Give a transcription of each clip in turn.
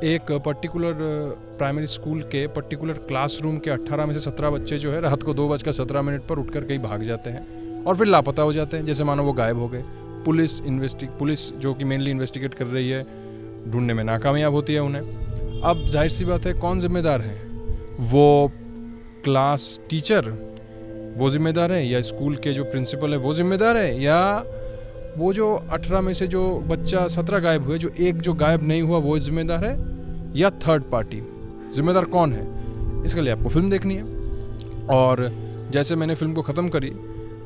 एक particular primary school के particular classroom के 18 में से 17 बच्चे जो है रात को 2:17 पर उठकर कहीं भाग जाते हैं और फिर लापता हो जाते हैं, जैसे मानो वो गायब हो गए। पुलिस जो कि मेनली इन्वेस्टिगेट कर रही है, ढूंढने में नाकामयाब होती है उन्हें। अब जाहिर सी बात है, कौन जिम्मेदार है? वो क्लास टीचर वो जिम्मेदार है, या स्कूल के जो प्रिंसिपल है वो जिम्मेदार है, या वो जो 18 में से जो बच्चा 17 गायब हुए, जो एक जो गायब नहीं हुआ वो जिम्मेदार है, या थर्ड पार्टी? जिम्मेदार कौन है? इसके लिए आपको फिल्म देखनी है। और जैसे मैंने फिल्म को ख़त्म करी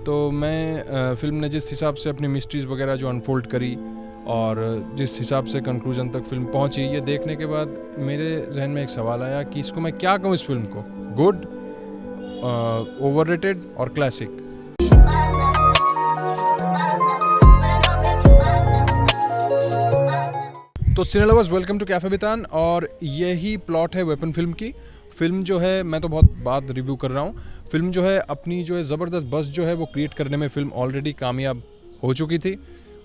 तो मैं फिल्म ने जिस हिसाब से अपनी मिस्ट्रीज़ वगैरह जो अनफोल्ड करी और जिस हिसाब से कंक्लूजन तक फिल्म पहुंची, ये देखने के बाद मेरे जहन में एक सवाल आया कि इसको मैं क्या कहूँ इस फिल्म को, गुड, ओवररेटेड और क्लासिक। तो सिने लवर्स, वेलकम टू कैफे बितान। और यही प्लॉट है वेपन फिल्म की। फिल्म जो है, मैं तो बहुत बात रिव्यू कर रहा हूँ, फिल्म जो है अपनी जो है ज़बरदस्त बस जो है वो क्रिएट करने में फिल्म ऑलरेडी कामयाब हो चुकी थी।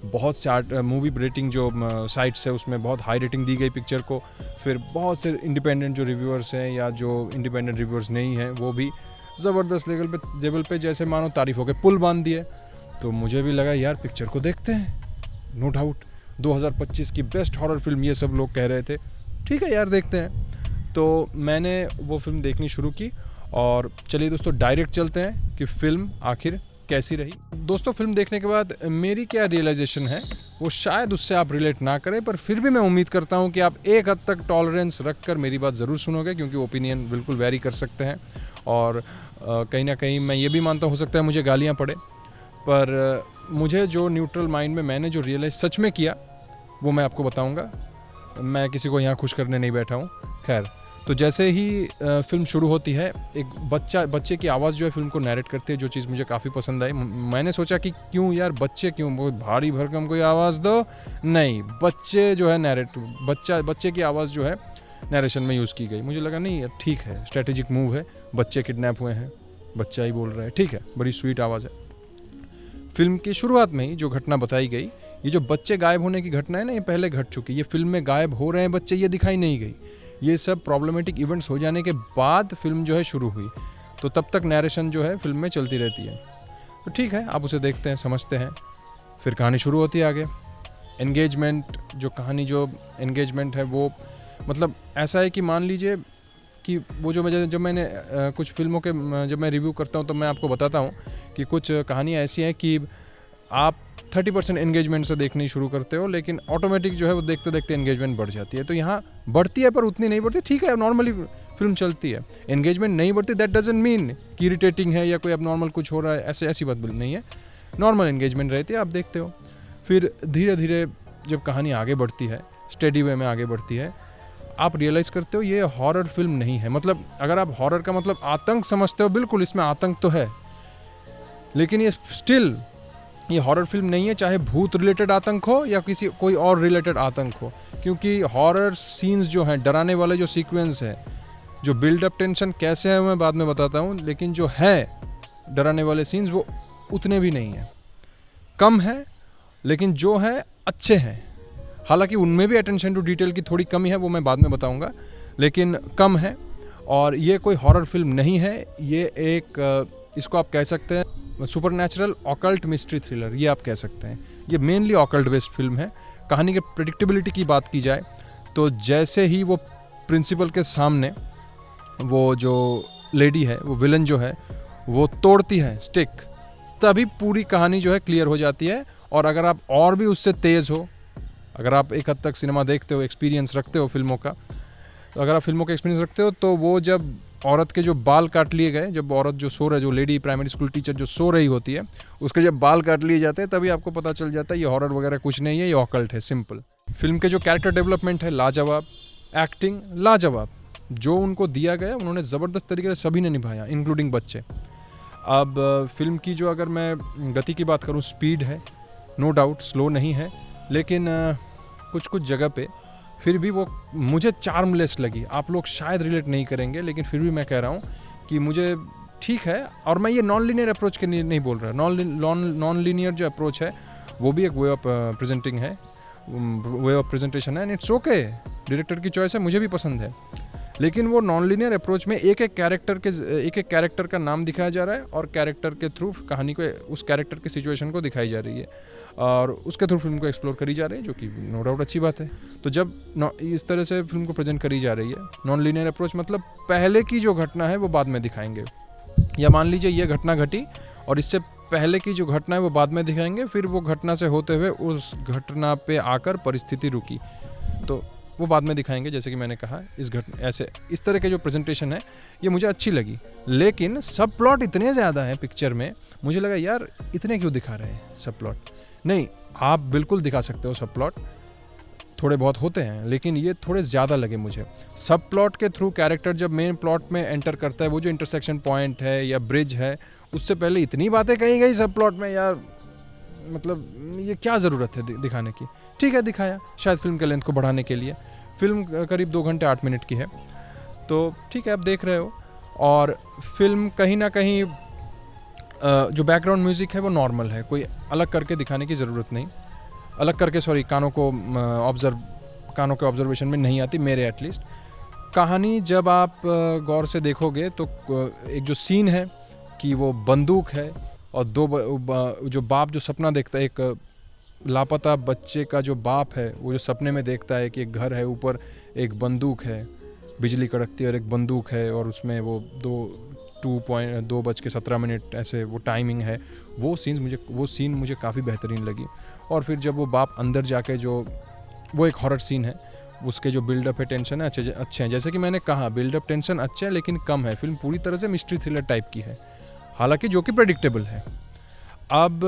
बहुत से मूवी रेटिंग जो साइट्स है उसमें बहुत हाई रेटिंग दी गई पिक्चर को। फिर बहुत से इंडिपेंडेंट जो रिव्यूअर्स हैं या जो इंडिपेंडेंट रिव्यूअर्स नहीं हैं वो भी ज़बरदस्त लेवल पे जैसे मानो तारीफ़ों के पुल बांध दिए। तो मुझे भी लगा यार पिक्चर को देखते हैं। नो डाउट 2025 की बेस्ट हॉरर फिल्म ये सब लोग कह रहे थे, ठीक है यार देखते हैं। तो मैंने वो फिल्म देखनी शुरू की और चलिए दोस्तों डायरेक्ट चलते हैं कि फ़िल्म आखिर कैसी रही। दोस्तों फिल्म देखने के बाद मेरी क्या रियलाइजेशन है वो शायद उससे आप रिलेट ना करें, पर फिर भी मैं उम्मीद करता हूं कि आप एक हद तक टॉलरेंस रखकर मेरी बात ज़रूर सुनोगे, क्योंकि ओपिनियन बिल्कुल वेरी कर सकते हैं। और कहीं ना कहीं मैं ये भी मानता हूँ हो सकता है मुझे गालियाँ पड़े, पर मुझे जो न्यूट्रल माइंड में मैंने जो रियलाइज़ सच में किया वो मैं आपको बताऊँगा। मैं किसी को यहाँ खुश करने नहीं बैठा हूँ। खैर, तो जैसे ही फिल्म शुरू होती है, एक बच्चे की आवाज़ जो है फिल्म को नैरेट करती है, जो चीज़ मुझे काफ़ी पसंद आई। मैंने सोचा कि क्यों यार बच्चे, क्यों बहुत भारी भरकम कोई आवाज़ दो, नहीं, बच्चे जो है बच्चे की आवाज़ जो है नैरेशन में यूज़ की गई। मुझे लगा नहीं यार ठीक है, स्ट्रेटेजिक मूव है, बच्चे किडनैप हुए हैं, बच्चा ही बोल रहा है, ठीक है, बड़ी स्वीट आवाज़ है। फिल्म की शुरुआत में ही जो घटना बताई गई, ये जो बच्चे गायब होने की घटना है ना, ये पहले घट चुकी है। ये फिल्म में गायब हो रहे हैं बच्चे, ये दिखाई नहीं गई। ये सब प्रॉब्लमेटिक इवेंट्स हो जाने के बाद फिल्म जो है शुरू हुई, तो तब तक नैरेशन जो है फिल्म में चलती रहती है। तो ठीक है, आप उसे देखते हैं, समझते हैं। फिर कहानी शुरू होती है आगे। एंगेजमेंट जो एंगेजमेंट है वो मतलब ऐसा है कि मान लीजिए कि वो जब मैंने कुछ फिल्मों के जब मैं रिव्यू करता हूँ तो मैं आपको बताता हूँ कि कुछ कहानियाँ ऐसी हैं कि आप 30% एंगेजमेंट से देखनी शुरू करते हो, लेकिन ऑटोमेटिक जो है वो देखते देखते एंगेजमेंट बढ़ जाती है। तो यहाँ बढ़ती है पर उतनी नहीं बढ़ती, ठीक है, नॉर्मली फिल्म चलती है। एंगेजमेंट नहीं बढ़ती, दैट डजंट मीन कि इरिटेटिंग है या कोई अब कुछ हो रहा है, ऐसी बात नहीं है। नॉर्मल एंगेजमेंट रहती है, आप देखते हो। फिर धीरे धीरे जब कहानी आगे बढ़ती है, स्टेडी वे में आगे बढ़ती है, आप रियलाइज़ करते हो ये हॉरर फिल्म नहीं है। मतलब अगर आप हॉरर का मतलब आतंक समझते हो, बिल्कुल इसमें आतंक तो है, लेकिन ये हॉरर फिल्म नहीं है, चाहे भूत रिलेटेड आतंक हो या कोई और रिलेटेड आतंक हो। क्योंकि हॉरर सीन्स जो हैं, डराने वाले जो सीक्वेंस है, जो बिल्डअप टेंशन कैसे है मैं बाद में बताता हूँ, लेकिन जो है डराने वाले सीन्स वो उतने भी नहीं हैं, कम है, लेकिन जो है अच्छे हैं। हालांकि उनमें भी अटेंशन टू डिटेल की थोड़ी कमी है, वो मैं बाद में बताऊंगा, लेकिन कम है। और ये कोई हॉरर फिल्म नहीं है, ये एक इसको आप कह सकते हैं सुपरनैचुरल ऑकल्ट मिस्ट्री थ्रिलर, ये आप कह सकते हैं। ये मेनली ऑकल्ट बेस्ड फिल्म है। कहानी के प्रेडिक्टेबिलिटी की बात की जाए तो जैसे ही वो प्रिंसिपल के सामने वो जो लेडी है, वो विलन जो है, वो तोड़ती है स्टिक, तभी पूरी कहानी जो है क्लियर हो जाती है। और अगर आप और भी उससे तेज़ हो, अगर आप एक हद तक सिनेमा देखते हो, एक्सपीरियंस रखते हो फिल्मों का, तो अगर आप फिल्मों का एक्सपीरियंस रखते हो तो वो जब औरत के जो बाल काट लिए गए, जब औरत जो सो रही, जो लेडी प्राइमरी स्कूल टीचर जो सो रही होती है, उसके जब बाल काट लिए जाते हैं, तभी आपको पता चल जाता है ये हॉरर वगैरह कुछ नहीं है, ये ऑकल्ट है, सिंपल। फिल्म के जो कैरेक्टर डेवलपमेंट है लाजवाब, एक्टिंग लाजवाब, जो उनको दिया गया उन्होंने ज़बरदस्त तरीके से सभी ने निभाया, इंक्लूडिंग बच्चे। अब फिल्म की जो अगर मैं गति की बात करूँ, स्पीड है, नो डाउट स्लो नहीं है, लेकिन कुछ जगह पे फिर भी वो मुझे चार्मलेस लगी। आप लोग शायद रिलेट नहीं करेंगे, लेकिन फिर भी मैं कह रहा हूँ कि मुझे ठीक है। और मैं ये नॉन लीनियर अप्रोच के नहीं बोल रहा, नॉन लीनियर जो अप्रोच है वो भी एक वे ऑफ प्रेजेंटिंग है, वे ऑफ प्रेजेंटेशन है, एंड इट्स ओके। डायरेक्टर की चॉइस है, मुझे भी पसंद है, लेकिन वो नॉन लीनियर अप्रोच में एक एक कैरेक्टर का नाम दिखाया जा रहा है और कैरेक्टर के थ्रू कहानी को, उस कैरेक्टर की सिचुएशन को दिखाई जा रही है और उसके थ्रू फिल्म को एक्सप्लोर करी जा रही है, जो कि नो डाउट अच्छी बात है। तो जब इस तरह से फिल्म को प्रेजेंट करी जा रही है नॉन लीनियर अप्रोच, मतलब पहले की जो घटना है वो बाद में दिखाएंगे, या मान लीजिए ये घटना घटी और इससे पहले की जो घटना है वो बाद में दिखाएंगे, फिर वो घटना से होते हुए उस घटना पे आकर परिस्थिति रुकी तो वो बाद में दिखाएंगे। जैसे कि मैंने कहा, इस तरह के जो प्रेजेंटेशन है ये मुझे अच्छी लगी, लेकिन सब प्लॉट इतने ज़्यादा हैं पिक्चर में, मुझे लगा यार इतने क्यों दिखा रहे हैं सब प्लॉट। नहीं, आप बिल्कुल दिखा सकते हो सब प्लॉट, थोड़े बहुत होते हैं, लेकिन ये थोड़े ज़्यादा लगे मुझे। सब प्लॉट के थ्रू कैरेक्टर जब मेन प्लॉट में एंटर करता है, वो जो इंटरसेक्शन पॉइंट है या ब्रिज है, उससे पहले इतनी बातें कही गई सब प्लॉट में, यार मतलब ये क्या ज़रूरत है दिखाने की। ठीक है, दिखाया शायद फिल्म के लेंथ को बढ़ाने के लिए। फिल्म करीब 2 घंटे 8 मिनट की है, तो ठीक है, आप देख रहे हो। और फिल्म कहीं ना कहीं जो बैकग्राउंड म्यूज़िक है वो नॉर्मल है, कोई अलग करके दिखाने की ज़रूरत नहीं, अलग करके सॉरी कानों के ऑब्जर्वेशन में नहीं आती, मेरे एटलीस्ट। कहानी जब आप गौर से देखोगे तो एक जो सीन है कि वो बंदूक है और जो बाप जो सपना देखता है, एक लापता बच्चे का जो बाप है वो जो सपने में देखता है कि एक घर है, ऊपर एक बंदूक है, बिजली कड़कती है और एक बंदूक है और उसमें वो 2:17 ऐसे वो टाइमिंग है, वो सीन मुझे काफ़ी बेहतरीन लगी। और फिर जब वो बाप अंदर जाके वो एक हॉरर सीन है, उसके जो बिल्डअप है, टेंशन है, अच्छे हैं। जैसे कि मैंने कहा, बिल्डअप टेंशन अच्छे हैं लेकिन कम है। फिल्म पूरी तरह से मिस्ट्री थ्रिलर टाइप की है, हालांकि जो कि प्रेडिक्टेबल है। अब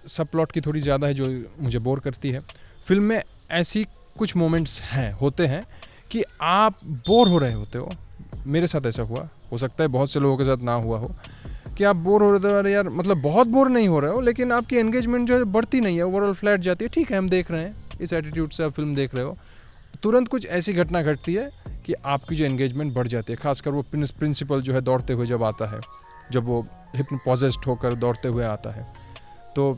सब प्लॉट की थोड़ी ज़्यादा है जो मुझे बोर करती है। फिल्म में ऐसी कुछ मोमेंट्स होते हैं कि आप बोर हो रहे होते हो। मेरे साथ ऐसा हुआ, हो सकता है बहुत से लोगों के साथ ना हुआ हो, कि आप बोर हो रहे थे, यार मतलब बहुत बोर नहीं हो रहे हो, लेकिन आपकी एंगेजमेंट जो है बढ़ती नहीं है, ओवरऑल फ्लैट जाती है। ठीक है, हम देख रहे हैं, इस एटीट्यूड से आप फिल्म देख रहे हो, तुरंत कुछ ऐसी घटना घटती है कि आपकी जो एंगेजमेंट बढ़ जाती है। खासकर वो प्रिंसिपल जो है दौड़ते हुए जब आता है, जब वो हिप्नोपोजेस्ड होकर दौड़ते हुए आता है, तो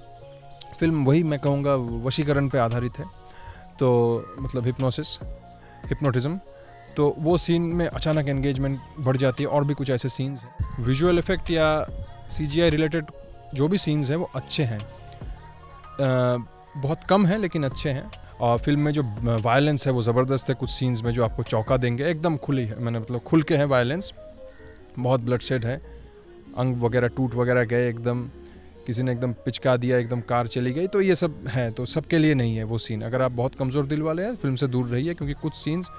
फिल्म वही मैं कहूँगा वशीकरण पे आधारित है, तो मतलब हिप्नोटिज्म। तो वो सीन में अचानक एंगेजमेंट बढ़ जाती है। और भी कुछ ऐसे सीन्स हैं, विजुअल इफेक्ट या CGI रिलेटेड जो भी सीन्स हैं वो अच्छे हैं, बहुत कम हैं लेकिन अच्छे हैं। और फिल्म में जो वायलेंस है वो ज़बरदस्त है, कुछ सीन्स में जो आपको चौंका देंगे, एकदम खुली है, मैंने मतलब खुल के है वायलेंस, बहुत ब्लडशेड है, अंग वगैरह टूट वगैरह गए, एकदम किसी ने एकदम पिचका दिया, एकदम कार चली गई, तो ये सब है। तो सबके लिए नहीं है वो सीन। अगर आप बहुत कमज़ोर दिल वाले हैं, फिल्म से दूर रहिए, क्योंकि कुछ सीन्स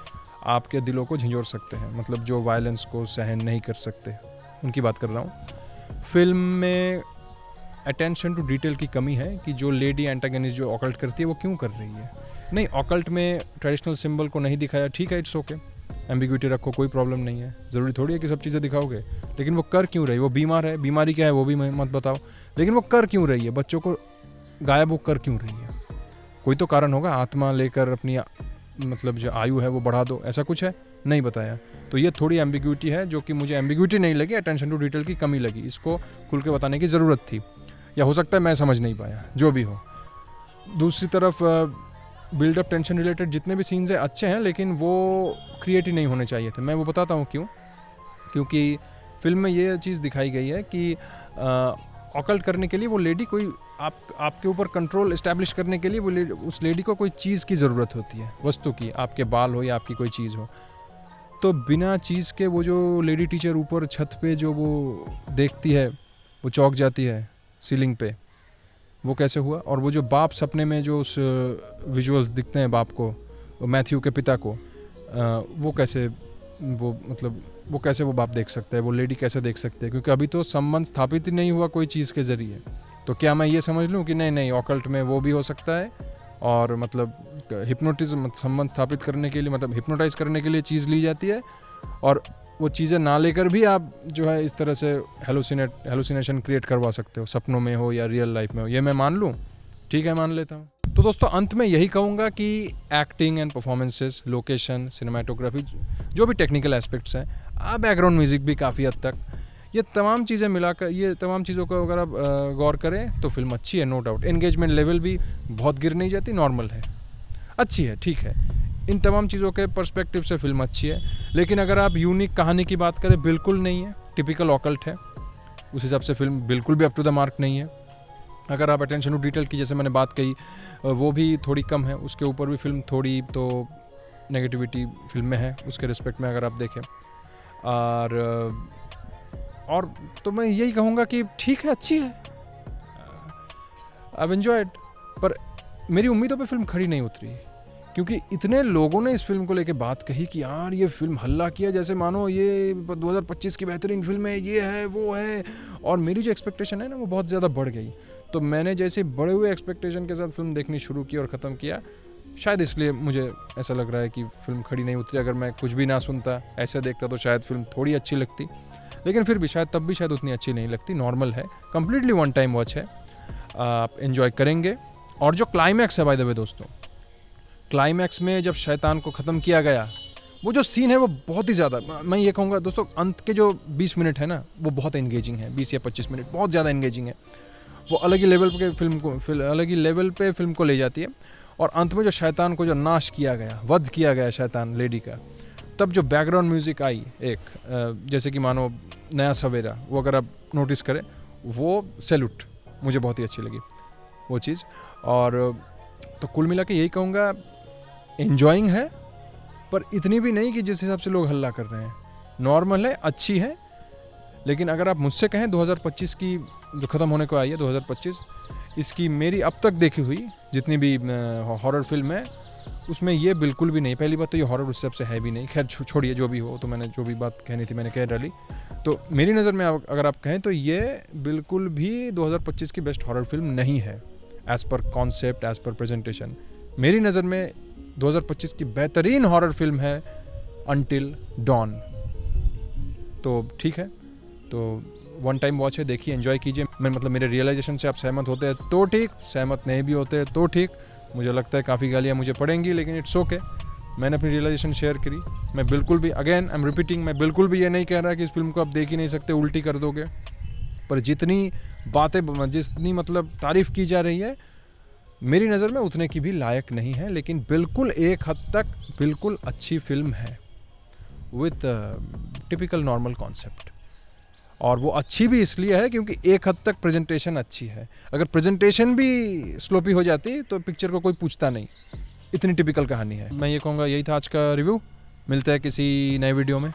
आपके दिलों को झंझोर सकते हैं, मतलब जो वायलेंस को सहन नहीं कर सकते, उनकी बात कर रहा हूँ। फिल्म में अटेंशन टू डिटेल की कमी है कि जो लेडी एंटागनिस्ट जो ऑकल्ट करती है वो क्यों कर रही है। नहीं, ऑकल्ट में ट्रेडिशनल सिंबल को नहीं दिखाया, ठीक है, इट्स ओके, एम्बिग्विटी रखो, कोई प्रॉब्लम नहीं है, ज़रूरी थोड़ी है कि सब चीज़ें दिखाओगे। लेकिन वो कर क्यों रही है? वो बीमार है, बीमारी क्या है वो भी मत बताओ, लेकिन वो कर क्यों रही है? बच्चों को गायब वो कर क्यों रही है? कोई तो कारण होगा, आत्मा लेकर अपनी मतलब जो आयु है वो बढ़ा दो, ऐसा कुछ है, नहीं बताया। तो ये थोड़ी एम्बिग्विटी है, जो कि मुझे एम्बिग्विटी नहीं लगी, अटेंशन टू डिटेल की कमी लगी। इसको खुल के बताने की ज़रूरत थी, या हो सकता है मैं समझ नहीं पाया, जो भी हो। दूसरी तरफ बिल्डअप टेंशन रिलेटेड जितने भी सीन्स हैं अच्छे हैं, लेकिन वो क्रिएट ही नहीं होने चाहिए थे। मैं वो बताता हूँ क्यों। क्योंकि फिल्म में ये चीज़ दिखाई गई है कि ऑकल्ट करने के लिए वो लेडी कोई आपके ऊपर कंट्रोल इस्टेब्लिश करने के लिए उस लेडी को कोई चीज़ की ज़रूरत होती है, वस्तु की, आपके बाल हो या आपकी कोई चीज़ हो। तो बिना चीज़ के वो जो लेडी टीचर ऊपर छत पे जो वो देखती है, वो चौंक जाती है सीलिंग पे, वो कैसे हुआ? और वो जो बाप सपने में जो उस विजुअल्स दिखते हैं बाप को, मैथ्यू के पिता को, वो कैसे वो बाप देख सकता है, वो लेडी कैसे देख सकते हैं? क्योंकि अभी तो संबंध स्थापित ही नहीं हुआ कोई चीज़ के ज़रिए। तो क्या मैं ये समझ लूँ कि नहीं ऑकल्ट में वो भी हो सकता है, और मतलब हिप्नोटिज्म संबंध स्थापित करने के लिए, मतलब हिप्नोटाइज करने के लिए चीज़ ली जाती है, और वो चीज़ें ना लेकर भी आप जो है इस तरह से हेलुसिनेशन क्रिएट करवा सकते हो, सपनों में हो या रियल लाइफ में हो। ये मैं मान लूँ, ठीक है, मान लेता हूँ। तो दोस्तों, अंत में यही कहूँगा कि acting and performances, location, cinematography, जो भी टेक्निकल एस्पेक्ट्स हैं, बैकग्राउंड म्यूज़िक भी काफ़ी हद तक, ये तमाम चीज़ें मिलाकर, ये तमाम चीज़ों को अगर आप गौर करें तो फिल्म अच्छी है, नो डाउट। एंगेजमेंट लेवल भी बहुत गिर नहीं जाती, नॉर्मल है, अच्छी है, ठीक है। इन तमाम चीज़ों के पर्सपेक्टिव से फिल्म अच्छी है। लेकिन अगर आप यूनिक कहानी की बात करें, बिल्कुल नहीं है, टिपिकल ऑकल्ट है, उस हिसाब से फिल्म बिल्कुल भी अप टू द मार्क नहीं है। अगर आप अटेंशन टू डिटेल की जैसे मैंने बात कही वो भी थोड़ी कम है, उसके ऊपर भी फिल्म थोड़ी तो नेगेटिविटी फिल्म में है, उसके रिस्पेक्ट में अगर आप देखें। और तो मैं यही कहूँगा कि ठीक है, अच्छी है, आई एंजॉयड। पर मेरी उम्मीदों पे फिल्म खड़ी नहीं उतरी, क्योंकि इतने लोगों ने इस फिल्म को लेके बात कही कि यार ये फिल्म हल्ला किया, जैसे मानो ये 2025 की बेहतरीन फिल्म है, ये है वो है। और मेरी जो एक्सपेक्टेशन है ना वो बहुत ज़्यादा बढ़ गई। तो मैंने जैसे बड़े हुए एक्सपेक्टेशन के साथ फिल्म देखनी शुरू की और ख़त्म किया, शायद इसलिए मुझे ऐसा लग रहा है कि फिल्म खड़ी नहीं उतरी। अगर मैं कुछ भी ना सुनता, ऐसे देखता, तो शायद फिल्म थोड़ी अच्छी लगती, लेकिन फिर भी शायद तब भी शायद उतनी अच्छी नहीं लगती। नॉर्मल है, कम्प्लीटली वन टाइम वॉच है, आप एंजॉय करेंगे। और जो क्लाइमैक्स है बाय द वे दोस्तों, क्लाइमैक्स में जब शैतान को ख़त्म किया गया, वो जो सीन है वो बहुत ही ज़्यादा, मैं ये कहूँगा दोस्तों, अंत के जो 20 मिनट है ना वो बहुत एंगेजिंग है। 20 या 25 मिनट बहुत ज़्यादा एंगेजिंग है, वो अलग ही लेवल पे फिल्म को ले जाती है। और अंत में जो शैतान को जो नाश किया गया, वध किया गया शैतान लेडी का, तब जो बैकग्राउंड म्यूज़िक आई एक, जैसे कि मानो नया सवेरा, वो अगर आप नोटिस करें, वो सैल्यूट, मुझे बहुत ही अच्छी लगी वो चीज़। और तो कुल मिला के यही कहूँगा, एंजॉइंग है, पर इतनी भी नहीं कि जिस हिसाब से लोग हल्ला कर रहे हैं। नॉर्मल है, अच्छी है। लेकिन अगर आप मुझसे कहें 2025 की जो ख़त्म होने को आई है 2025, इसकी मेरी अब तक देखी हुई जितनी भी हॉरर फिल्म है, उसमें ये बिल्कुल भी नहीं। पहली बात तो ये हॉरर उस हिसाब से है भी नहीं, खैर छोड़िए जो भी हो, तो मैंने जो भी बात कहनी थी मैंने कह डाली। तो मेरी नज़र में अगर आप कहें तो ये बिल्कुल भी 2025 की बेस्ट हॉरर फिल्म नहीं है, as per concept, as per presentation. मेरी नज़र में 2025 की बेहतरीन हॉरर फिल्म है अंटिल डॉन। तो ठीक है, तो वन टाइम वॉच है, देखिए, एंजॉय कीजिए। मैं मतलब मेरे रियलाइजेशन से आप सहमत होते हैं तो ठीक, सहमत नहीं भी होते हैं तो ठीक। मुझे लगता है काफ़ी गालियाँ मुझे पड़ेंगी, लेकिन इट्स ओके, मैंने अपनी रियलाइजेशन शेयर करी। मैं बिल्कुल भी, अगेन आई एम रिपीटिंग, मैं बिल्कुल भी ये नहीं कह रहा कि इस फिल्म को आप देख ही नहीं सकते, उल्टी कर दोगे। पर जितनी बातें, जितनी मतलब तारीफ़ की जा रही है, मेरी नज़र में उतने की भी लायक नहीं है। लेकिन बिल्कुल एक हद तक बिल्कुल अच्छी फिल्म है, विथ टिपिकल नॉर्मल कॉन्सेप्ट। और वो अच्छी भी इसलिए है क्योंकि एक हद तक प्रेजेंटेशन अच्छी है। अगर प्रेजेंटेशन भी स्लोपी हो जाती तो पिक्चर को कोई पूछता नहीं, इतनी टिपिकल कहानी है। मैं ये कहूँगा, यही था आज का रिव्यू। मिलते हैं किसी नए वीडियो में।